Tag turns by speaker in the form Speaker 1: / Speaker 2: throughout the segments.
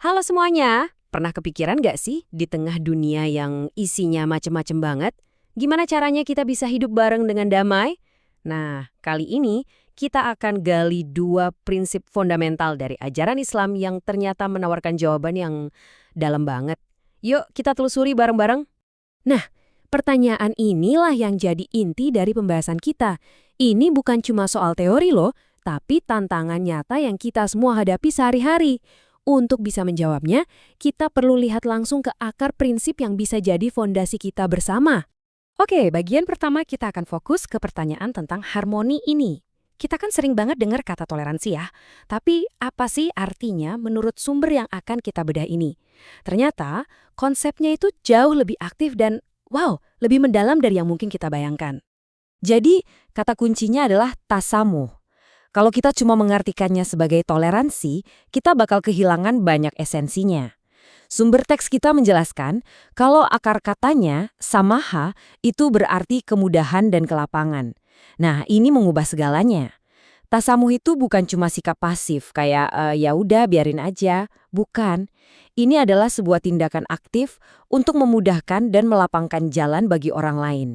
Speaker 1: Halo semuanya, pernah kepikiran nggak sih di tengah dunia yang isinya macem-macem banget, gimana caranya kita bisa hidup bareng dengan damai? Nah, kali ini kita akan gali dua prinsip fundamental dari ajaran Islam yang ternyata menawarkan jawaban yang dalam banget. Yuk kita telusuri bareng-bareng. Nah, pertanyaan inilah yang jadi inti dari pembahasan kita. Ini bukan cuma soal teori loh, tapi tantangan nyata yang kita semua hadapi sehari-hari. Untuk bisa menjawabnya, kita perlu lihat langsung ke akar prinsip yang bisa jadi fondasi kita bersama. Oke, bagian pertama kita akan fokus ke pertanyaan tentang harmoni ini. Kita kan sering banget dengar kata toleransi ya, tapi apa sih artinya menurut sumber yang akan kita bedah ini? Ternyata, konsepnya itu jauh lebih aktif dan, wow, lebih mendalam dari yang mungkin kita bayangkan. Jadi, kata kuncinya adalah tasamuh. Kalau kita cuma mengartikannya sebagai toleransi, kita bakal kehilangan banyak esensinya. Sumber teks kita menjelaskan kalau akar katanya, samaha, itu berarti kemudahan dan kelapangan. Nah, ini mengubah segalanya. Tasamuh itu bukan cuma sikap pasif, kayak ya udah biarin aja. Bukan. Ini adalah sebuah tindakan aktif untuk memudahkan dan melapangkan jalan bagi orang lain.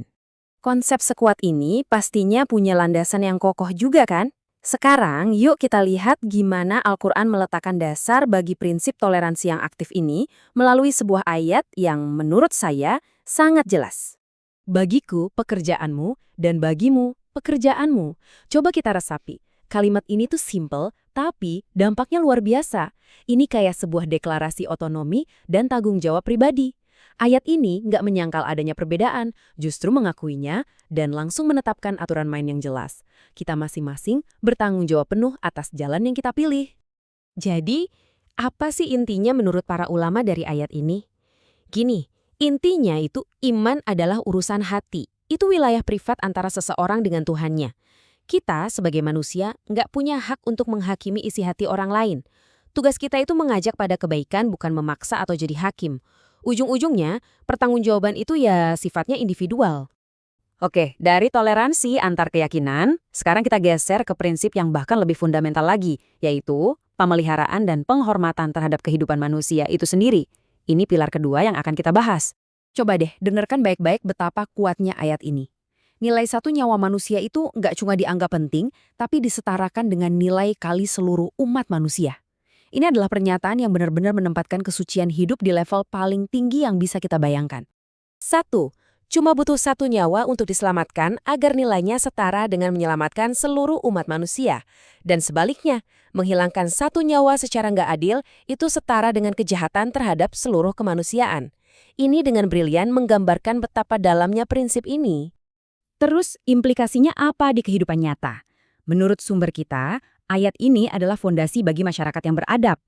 Speaker 1: Konsep sekuat ini pastinya punya landasan yang kokoh juga kan? Sekarang, yuk kita lihat gimana Al-Quran meletakkan dasar bagi prinsip toleransi yang aktif ini melalui sebuah ayat yang menurut saya sangat jelas. Bagiku pekerjaanmu dan bagimu pekerjaanmu. Coba kita resapi. Kalimat ini tuh simple, tapi dampaknya luar biasa. Ini kayak sebuah deklarasi otonomi dan tanggung jawab pribadi. Ayat ini nggak menyangkal adanya perbedaan, justru mengakuinya dan langsung menetapkan aturan main yang jelas. Kita masing-masing bertanggung jawab penuh atas jalan yang kita pilih. Jadi, apa sih intinya menurut para ulama dari ayat ini? Gini, intinya itu iman adalah urusan hati. Itu wilayah privat antara seseorang dengan Tuhannya. Kita sebagai manusia nggak punya hak untuk menghakimi isi hati orang lain. Tugas kita itu mengajak pada kebaikan bukan memaksa atau jadi hakim. Ujung-ujungnya, pertanggungjawaban itu ya sifatnya individual. Oke, dari toleransi antar keyakinan, sekarang kita geser ke prinsip yang bahkan lebih fundamental lagi, yaitu pemeliharaan dan penghormatan terhadap kehidupan manusia itu sendiri. Ini pilar kedua yang akan kita bahas. Coba deh, dengarkan baik-baik betapa kuatnya ayat ini. Nilai satu nyawa manusia itu nggak cuma dianggap penting, tapi disetarakan dengan nilai kali seluruh umat manusia. Ini adalah pernyataan yang benar-benar menempatkan kesucian hidup di level paling tinggi yang bisa kita bayangkan. 1. Cuma butuh satu nyawa untuk diselamatkan agar nilainya setara dengan menyelamatkan seluruh umat manusia. Dan sebaliknya, menghilangkan satu nyawa secara nggak adil itu setara dengan kejahatan terhadap seluruh kemanusiaan. Ini dengan brilian menggambarkan betapa dalamnya prinsip ini. Terus, implikasinya apa di kehidupan nyata? Menurut sumber kita, ayat ini adalah fondasi bagi masyarakat yang beradab.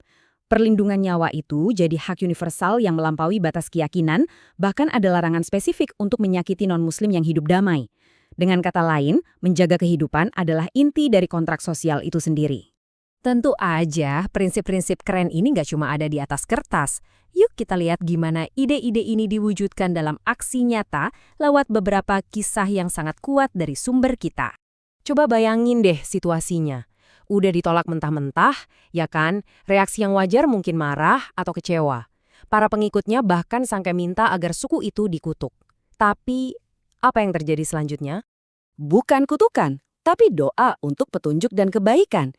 Speaker 1: Perlindungan nyawa itu jadi hak universal yang melampaui batas keyakinan, bahkan ada larangan spesifik untuk menyakiti non-muslim yang hidup damai. Dengan kata lain, menjaga kehidupan adalah inti dari kontrak sosial itu sendiri. Tentu aja, prinsip-prinsip keren ini nggak cuma ada di atas kertas. Yuk kita lihat gimana ide-ide ini diwujudkan dalam aksi nyata lewat beberapa kisah yang sangat kuat dari sumber kita. Coba bayangin deh situasinya. Udah ditolak mentah-mentah, ya kan? Reaksi yang wajar mungkin marah atau kecewa. Para pengikutnya bahkan sampai minta agar suku itu dikutuk. Tapi, apa yang terjadi selanjutnya? Bukan kutukan, tapi doa untuk petunjuk dan kebaikan.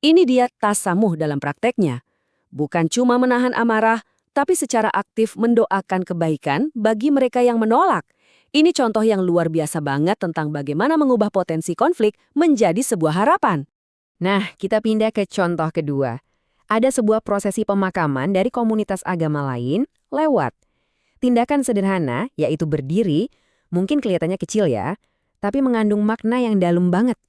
Speaker 1: Ini dia tasamuh dalam prakteknya. Bukan cuma menahan amarah, tapi secara aktif mendoakan kebaikan bagi mereka yang menolak. Ini contoh yang luar biasa banget tentang bagaimana mengubah potensi konflik menjadi sebuah harapan. Nah, kita pindah ke contoh kedua. Ada sebuah prosesi pemakaman dari komunitas agama lain lewat. Tindakan sederhana, yaitu berdiri, mungkin kelihatannya kecil ya, tapi mengandung makna yang dalam banget.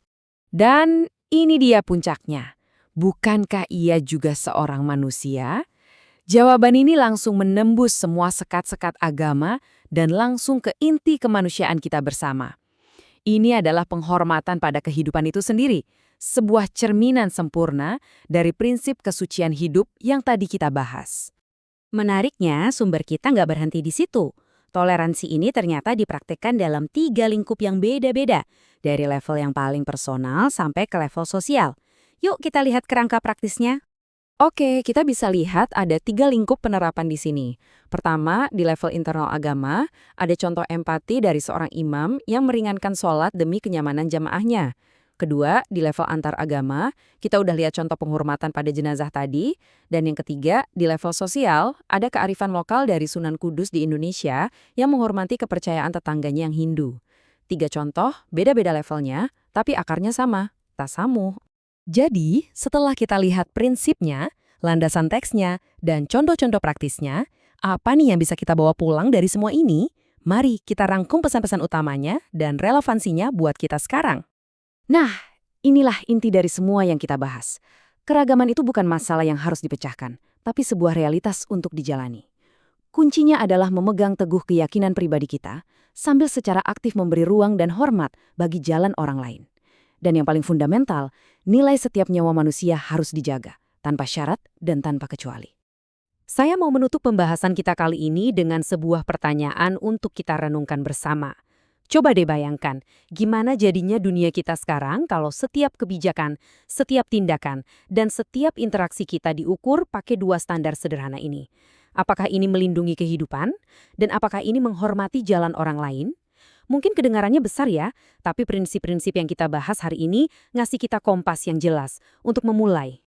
Speaker 1: Dan ini dia puncaknya. Bukankah ia juga seorang manusia? Jawaban ini langsung menembus semua sekat-sekat agama dan langsung ke inti kemanusiaan kita bersama. Ini adalah penghormatan pada kehidupan itu sendiri, sebuah cerminan sempurna dari prinsip kesucian hidup yang tadi kita bahas. Menariknya, sumber kita nggak berhenti di situ. Toleransi ini ternyata dipraktikkan dalam 3 lingkup yang beda-beda, dari level yang paling personal sampai ke level sosial. Yuk kita lihat kerangka praktisnya.
Speaker 2: Oke, kita bisa lihat ada 3 lingkup penerapan di sini. Pertama, di level internal agama, ada contoh empati dari seorang imam yang meringankan sholat demi kenyamanan jamaahnya. Kedua, di level antar agama, kita udah lihat contoh penghormatan pada jenazah tadi. Dan yang ketiga, di level sosial, ada kearifan lokal dari Sunan Kudus di Indonesia yang menghormati kepercayaan tetangganya yang Hindu. 3 contoh, beda-beda levelnya, tapi akarnya sama, tasamuh.
Speaker 1: Jadi, setelah kita lihat prinsipnya, landasan teksnya, dan contoh-contoh praktisnya, apa nih yang bisa kita bawa pulang dari semua ini? Mari kita rangkum pesan-pesan utamanya dan relevansinya buat kita sekarang.
Speaker 2: Nah, inilah inti dari semua yang kita bahas. Keragaman itu bukan masalah yang harus dipecahkan, tapi sebuah realitas untuk dijalani. Kuncinya adalah memegang teguh keyakinan pribadi kita, sambil secara aktif memberi ruang dan hormat bagi jalan orang lain. Dan yang paling fundamental, nilai setiap nyawa manusia harus dijaga, tanpa syarat dan tanpa kecuali.
Speaker 1: Saya mau menutup pembahasan kita kali ini dengan sebuah pertanyaan untuk kita renungkan bersama. Coba deh bayangkan, gimana jadinya dunia kita sekarang kalau setiap kebijakan, setiap tindakan, dan setiap interaksi kita diukur pakai 2 standar sederhana ini. Apakah ini melindungi kehidupan? Dan apakah ini menghormati jalan orang lain? Mungkin kedengarannya besar ya, tapi prinsip-prinsip yang kita bahas hari ini ngasih kita kompas yang jelas untuk memulai.